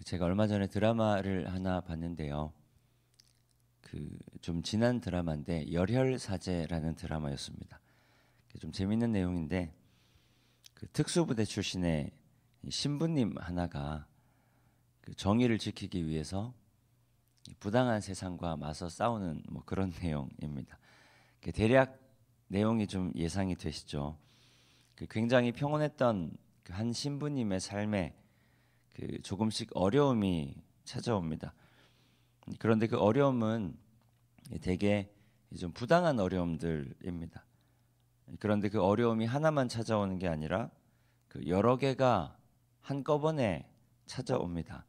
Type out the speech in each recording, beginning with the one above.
제가 얼마 전에 드라마를 하나 봤는데요. 좀 지난 드라마인데 열혈사제라는 드라마였습니다. 좀 재밌는 내용인데 특수부대 출신의 신부님 하나가 정의를 지키기 위해서 부당한 세상과 맞서 싸우는 그런 내용입니다. 대략 내용이 좀 예상이 되시죠. 굉장히 평온했던 한 신부님의 삶에 조금씩 어려움이 찾아옵니다. 그런데 그 어려움은 되게 좀 부당한 어려움들입니다. 그런데 그 어려움이 하나만 찾아오는 게 아니라 여러 개가 한꺼번에 찾아옵니다.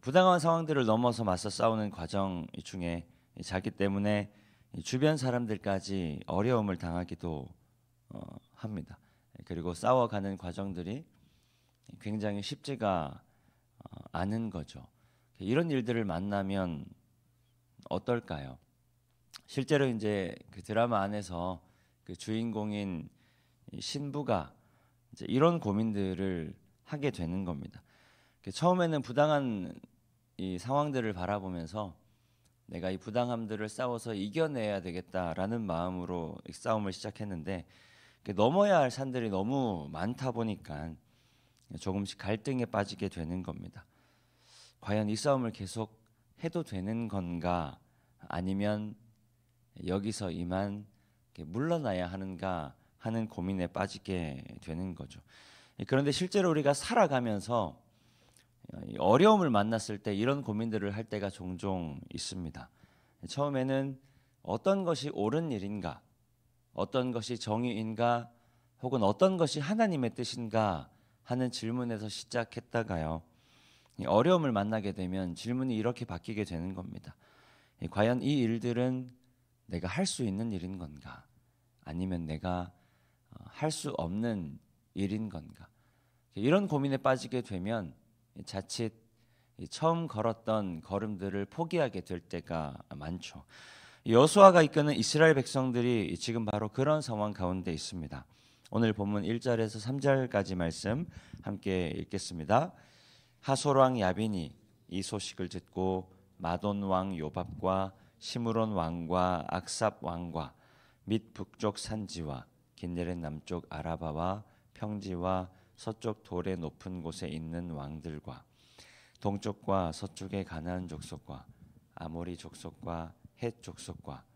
부당한 상황들을 넘어서 맞서 싸우는 과정 중에 자기 때문에 주변 사람들까지 어려움을 당하기도 합니다. 그리고 싸워가는 과정들이 굉장히 쉽지가 않은 거죠. 이런 일들을 만나면 어떨까요? 실제로 이제 그 드라마 안에서 그 주인공인 신부가 이제 이런 고민들을 하게 되는 겁니다. 처음에는 부당한 이 상황들을 바라보면서 내가 이 부당함들을 싸워서 이겨내야 되겠다라는 마음으로 이 싸움을 시작했는데 넘어야 할 산들이 너무 많다 보니까 조금씩 갈등에 빠지게 되는 겁니다. 과연 이 싸움을 계속 해도 되는 건가, 아니면 여기서 이만 물러나야 하는가 하는 고민에 빠지게 되는 거죠. 그런데 실제로 우리가 살아가면서 어려움을 만났을 때 이런 고민들을 할 때가 종종 있습니다. 처음에는 어떤 것이 옳은 일인가, 어떤 것이 정의인가, 혹은 어떤 것이 하나님의 뜻인가 하는 질문에서 시작했다가요, 어려움을 만나게 되면 질문이 이렇게 바뀌게 되는 겁니다. 과연 이 일들은 내가 할 수 있는 일인 건가, 아니면 내가 할 수 없는 일인 건가? 이런 고민에 빠지게 되면 자칫 처음 걸었던 걸음들을 포기하게 될 때가 많죠. 여호수아가 이끄는 이스라엘 백성들이 지금 바로 그런 상황 가운데 있습니다. 오늘 본문 1절에서 3절까지 말씀 함께 읽겠습니다. 하솔 왕 야빈이 이 소식을 듣고 마돈 왕 요밥과 시므론 왕과 악삽 왕과 및 북쪽 산지와 긴네렛 남쪽 아라바와 평지와 서쪽 돌의 높은 곳에 있는 왕들과 동쪽과 서쪽의 가나안 족속과 아모리 족속과 헷 족속과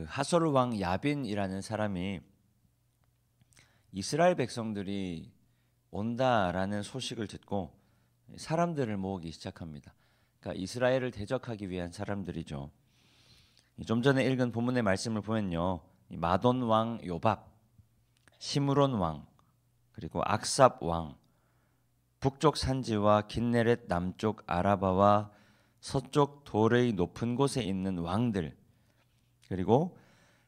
하솔 왕 야빈이라는 사람이 이스라엘 백성들이 온다라는 소식을 듣고 사람들을 모으기 시작합니다. 그러니까 이스라엘을 대적하기 위한 사람들이죠. 좀 전에 읽은 본문의 말씀을 보면요, 마돈 왕 요밥, 시므론 왕, 그리고 악삽 왕, 북쪽 산지와 긴네렛 남쪽 아라바와 서쪽 돌의 높은 곳에 있는 왕들, 그리고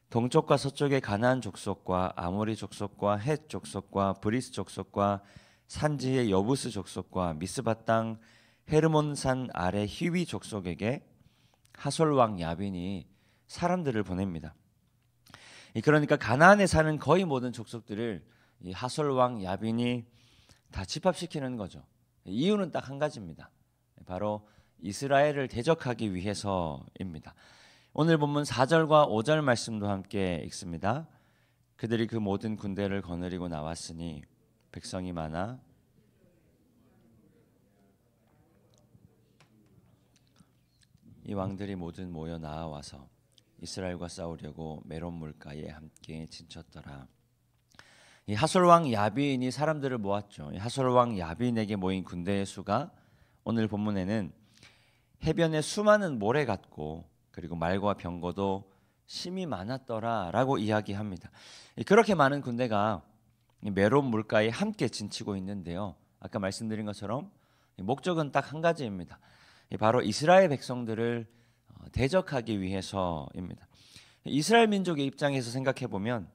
동쪽과 서쪽의 가나안 족속과 아모리 족속과 헷 족속과 브리스 족속과 산지의 여부스 족속과 미스바 땅 헤르몬산 아래 히위 족속에게 하솔 왕 야빈이 사람들을 보냅니다. 그러니까 가나안에 사는 거의 모든 족속들을 이 하솔 왕 야빈이 다 집합시키는 거죠. 이유는 딱 한 가지입니다. 바로 이스라엘을 대적하기 위해서입니다. 오늘 본문 4절과 5절 말씀도 함께 읽습니다. 그들이 그 모든 군대를 거느리고 나왔으니 백성이 많아 이 왕들이 모두 모여 나와서 이스라엘과 싸우려고 메론 물가에 함께 진쳤더라. 이 하솔 왕 야빈이 사람들을 모았죠. 이 하솔 왕 야빈에게 모인 군대의 수가 오늘 본문에는 해변에 수많은 모래 같고 그리고 말과 병거도 심이 많았더라라고 이야기합니다. 그렇게 많은 군대가 메론 물가에 함께 진치고 있는데요, 아까 말씀드린 것처럼 목적은 딱 한 가지입니다. 바로 이스라엘 백성들을 대적하기 위해서입니다. 이스라엘 민족의 입장에서 생각해 보면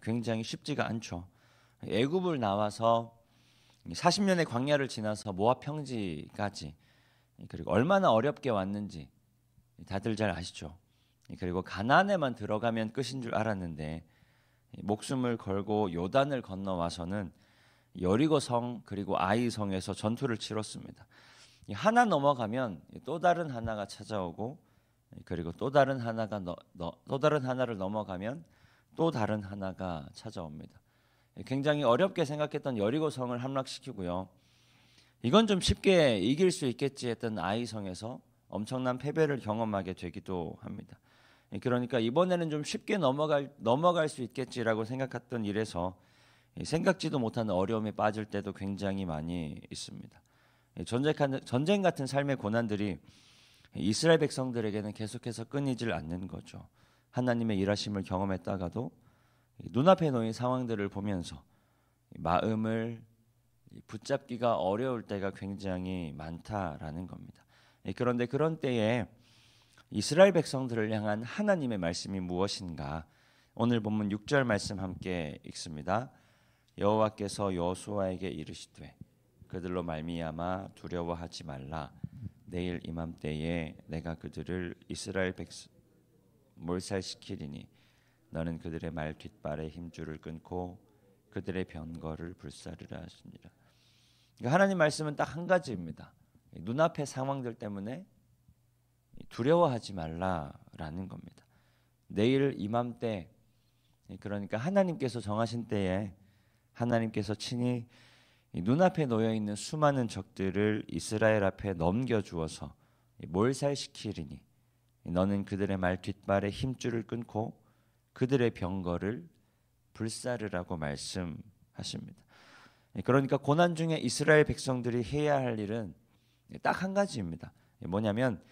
굉장히 쉽지가 않죠. 애굽을 나와서 40년의 광야를 지나서 모압 평지까지, 그리고 얼마나 어렵게 왔는지 다들 잘 아시죠. 그리고 가나안에만 들어가면 끝인 줄 알았는데 목숨을 걸고 요단을 건너와서는 여리고성 그리고 아이성에서 전투를 치렀습니다. 하나 넘어가면 또 다른 하나가 찾아오고, 그리고 또 다른 하나를 넘어가면 또 다른 하나가 찾아옵니다. 굉장히 어렵게 생각했던 여리고성을 함락시키고요. 이건 좀 쉽게 이길 수 있겠지 했던 아이성에서 엄청난 패배를 경험하게 되기도 합니다. 그러니까 이번에는 좀 쉽게 넘어갈 수 있겠지라고 생각했던 일에서 생각지도 못하는 어려움에 빠질 때도 굉장히 많이 있습니다. 전쟁 같은 삶의 고난들이 이스라엘 백성들에게는 계속해서 끊이질 않는 거죠. 하나님의 일하심을 경험했다가도 눈앞에 놓인 상황들을 보면서 마음을 붙잡기가 어려울 때가 굉장히 많다라는 겁니다. 그런데 그런 때에 이스라엘 백성들을 향한 하나님의 말씀이 무엇인가? 오늘 본문 6절 말씀 함께 읽습니다. 여호와께서 여호수아에게 이르시되 그들로 말미암아 두려워하지 말라. 내일 이맘때에 내가 그들을 이스라엘 백성 몰살시키리니 너는 그들의 말 뒷발에 힘줄을 끊고 그들의 변거를 불사르라 하시니라. 그러니까 하나님 말씀은 딱 한 가지입니다. 눈앞의 상황들 때문에 두려워하지 말라라는 겁니다. 내일 이맘때, 그러니까 하나님께서 정하신 때에 하나님께서 친히 눈앞에 놓여 있는 수많은 적들을 이스라엘 앞에 넘겨주어서 몰살시키리니 너는 그들의 말 뒷발에 힘줄을 끊고 그들의 병거를 불사르라고 말씀하십니다. 그러니까 고난 중에 이스라엘 백성들이 해야 할 일은 딱 한 가지입니다. 뭐냐면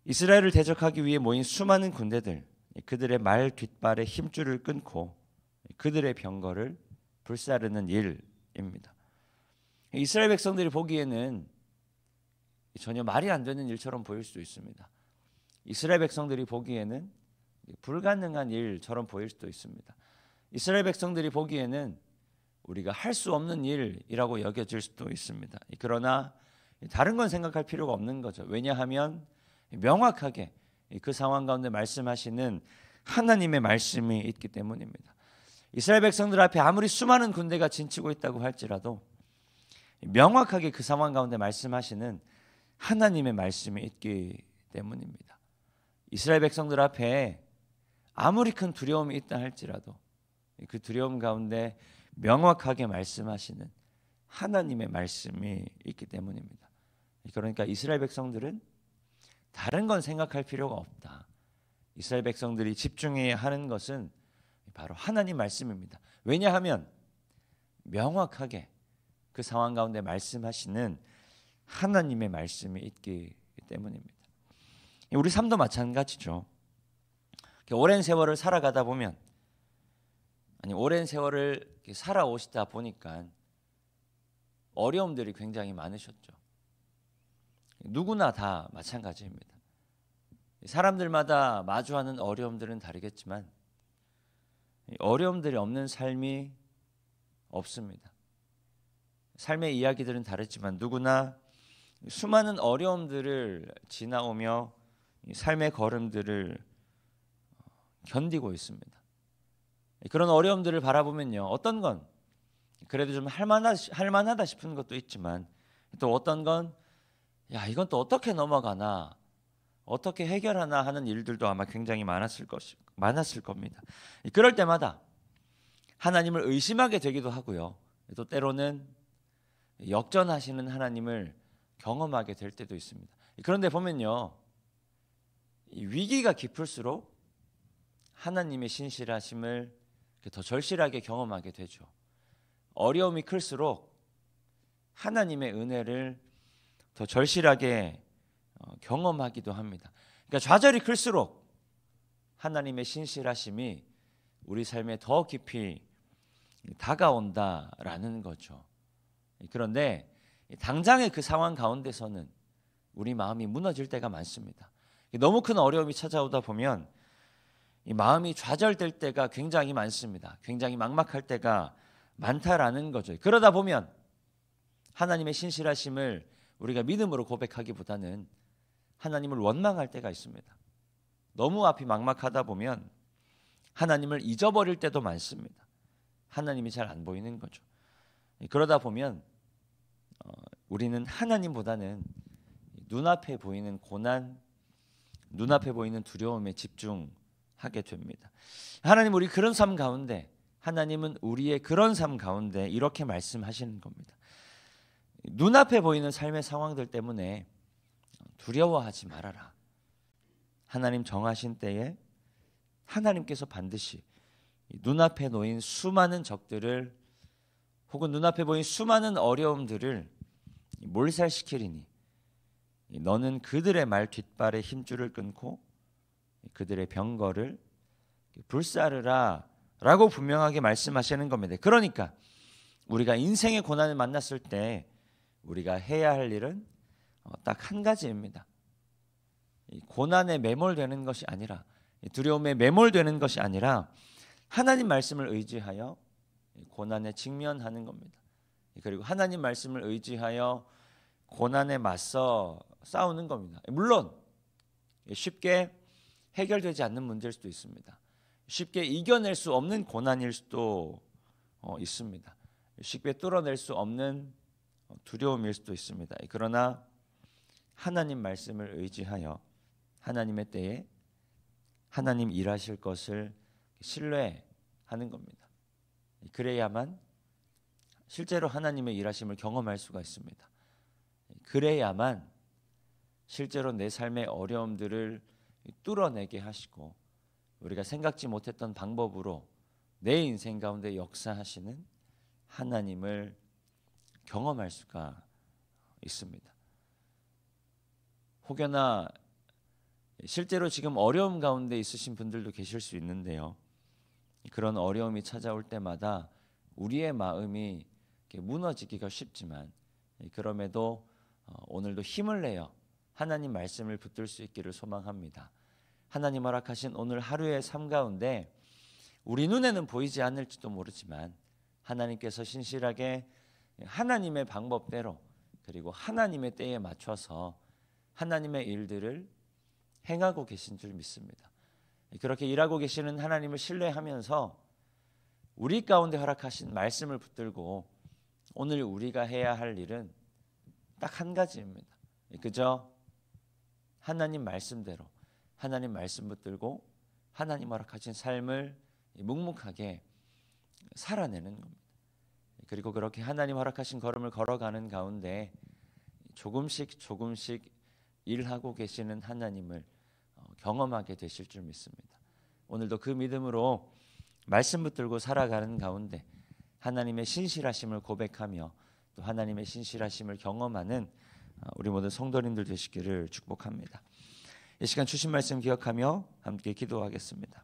이스라엘을 대적하기 위해 모인 수많은 군대들, 그들의 말 뒷발에 힘줄을 끊고 그들의 병거를 불사르는 일입니다. 이스라엘 백성들이 보기에는 전혀 말이 안 되는 일처럼 보일 수도 있습니다. 이스라엘 백성들이 보기에는 불가능한 일처럼 보일 수도 있습니다. 이스라엘 백성들이 보기에는 우리가 할 수 없는 일이라고 여겨질 수도 있습니다. 그러나 다른 건 생각할 필요가 없는 거죠. 왜냐하면 명확하게 그 상황 가운데 말씀하시는 하나님의 말씀이 있기 때문입니다. 이스라엘 백성들 앞에 아무리 수많은 군대가 진치고 있다고 할지라도 명확하게 그 상황 가운데 말씀하시는 하나님의 말씀이 있기 때문입니다. 이스라엘 백성들 앞에 아무리 큰 두려움이 있다 할지라도 그 두려움 가운데 명확하게 말씀하시는 하나님의 말씀이 있기 때문입니다. 그러니까 이스라엘 백성들은 다른 건 생각할 필요가 없다. 이스라엘 백성들이 집중해야 하는 것은 바로 하나님 말씀입니다. 왜냐하면 명확하게 그 상황 가운데 말씀하시는 하나님의 말씀이 있기 때문입니다. 우리 삶도 마찬가지죠. 오랜 세월을 살아가다 보면, 오랜 세월을 살아오시다 보니까 어려움들이 굉장히 많으셨죠. 누구나 다 마찬가지입니다. 사람들마다 마주하는 어려움들은 다르겠지만 어려움들이 없는 삶이 없습니다. 삶의 이야기들은 다르지만 누구나 수많은 어려움들을 지나오며 삶의 걸음들을 견디고 있습니다. 그런 어려움들을 바라보면요, 어떤 건 그래도 좀 할만하다 싶은 것도 있지만 또 어떤 건 이건 또 어떻게 넘어가나, 어떻게 해결하나 하는 일들도 아마 굉장히 많았을 겁니다. 그럴 때마다 하나님을 의심하게 되기도 하고요, 또 때로는 역전하시는 하나님을 경험하게 될 때도 있습니다. 그런데 보면요, 이 위기가 깊을수록 하나님의 신실하심을 더 절실하게 경험하게 되죠. 어려움이 클수록 하나님의 은혜를 더 절실하게 경험하기도 합니다. 그러니까 좌절이 클수록 하나님의 신실하심이 우리 삶에 더 깊이 다가온다라는 거죠. 그런데 당장의 그 상황 가운데서는 우리 마음이 무너질 때가 많습니다. 너무 큰 어려움이 찾아오다 보면 이 마음이 좌절될 때가 굉장히 많습니다. 굉장히 막막할 때가 많다라는 거죠. 그러다 보면 하나님의 신실하심을 우리가 믿음으로 고백하기보다는 하나님을 원망할 때가 있습니다. 너무 앞이 막막하다 보면 하나님을 잊어버릴 때도 많습니다. 하나님이 잘 안 보이는 거죠. 그러다 보면 우리는 하나님보다는 눈앞에 보이는 고난, 눈앞에 보이는 두려움에 집중하게 됩니다. 하나님, 우리 그런 삶 가운데, 하나님은 우리의 그런 삶 가운데 이렇게 말씀하시는 겁니다. 눈앞에 보이는 삶의 상황들 때문에 두려워하지 말아라. 하나님 정하신 때에 하나님께서 반드시 눈앞에 놓인 수많은 적들을, 혹은 눈앞에 보인 수많은 어려움들을 몰살시키리니 너는 그들의 말 뒷발에 힘줄을 끊고 그들의 병거를 불사르라 라고 분명하게 말씀하시는 겁니다. 그러니까 우리가 인생의 고난을 만났을 때 우리가 해야 할 일은 딱 한 가지입니다. 고난에 매몰되는 것이 아니라, 두려움에 매몰되는 것이 아니라 하나님 말씀을 의지하여 고난에 직면하는 겁니다. 그리고 하나님 말씀을 의지하여 고난에 맞서 싸우는 겁니다. 물론 쉽게 해결되지 않는 문제일 수도 있습니다. 쉽게 이겨낼 수 없는 고난일 수도 있습니다. 쉽게 뚫어낼 수 없는 두려움일 수도 있습니다. 그러나 하나님 말씀을 의지하여 하나님의 때에 하나님 일하실 것을 신뢰하는 겁니다. 그래야만 실제로 하나님의 일하심을 경험할 수가 있습니다. 그래야만 실제로 내 삶의 어려움들을 뚫어내게 하시고 우리가 생각지 못했던 방법으로 내 인생 가운데 역사하시는 하나님을 경험할 수가 있습니다. 혹여나 실제로 지금 어려움 가운데 있으신 분들도 계실 수 있는데요. 그런 어려움이 찾아올 때마다 우리의 마음이 무너지기가 쉽지만 그럼에도 오늘도 힘을 내어 하나님 말씀을 붙들 수 있기를 소망합니다. 하나님 허락하신 오늘 하루의 삶 가운데 우리 눈에는 보이지 않을지도 모르지만 하나님께서 신실하게 하나님의 방법대로 그리고 하나님의 때에 맞춰서 하나님의 일들을 행하고 계신 줄 믿습니다. 그렇게 일하고 계시는 하나님을 신뢰하면서 우리 가운데 허락하신 말씀을 붙들고 오늘 우리가 해야 할 일은 딱 한 가지입니다. 그저 하나님 말씀대로 하나님 말씀 붙들고 하나님 허락하신 삶을 묵묵하게 살아내는 겁니다. 그리고 그렇게 하나님 허락하신 걸음을 걸어가는 가운데 조금씩 일하고 계시는 하나님을 경험하게 되실 줄 믿습니다. 오늘도 그 믿음으로 말씀 붙들고 살아가는 가운데 하나님의 신실하심을 고백하며 또 하나님의 신실하심을 경험하는 우리 모든 성도님들 되시기를 축복합니다. 이 시간 주신 말씀 기억하며 함께 기도하겠습니다.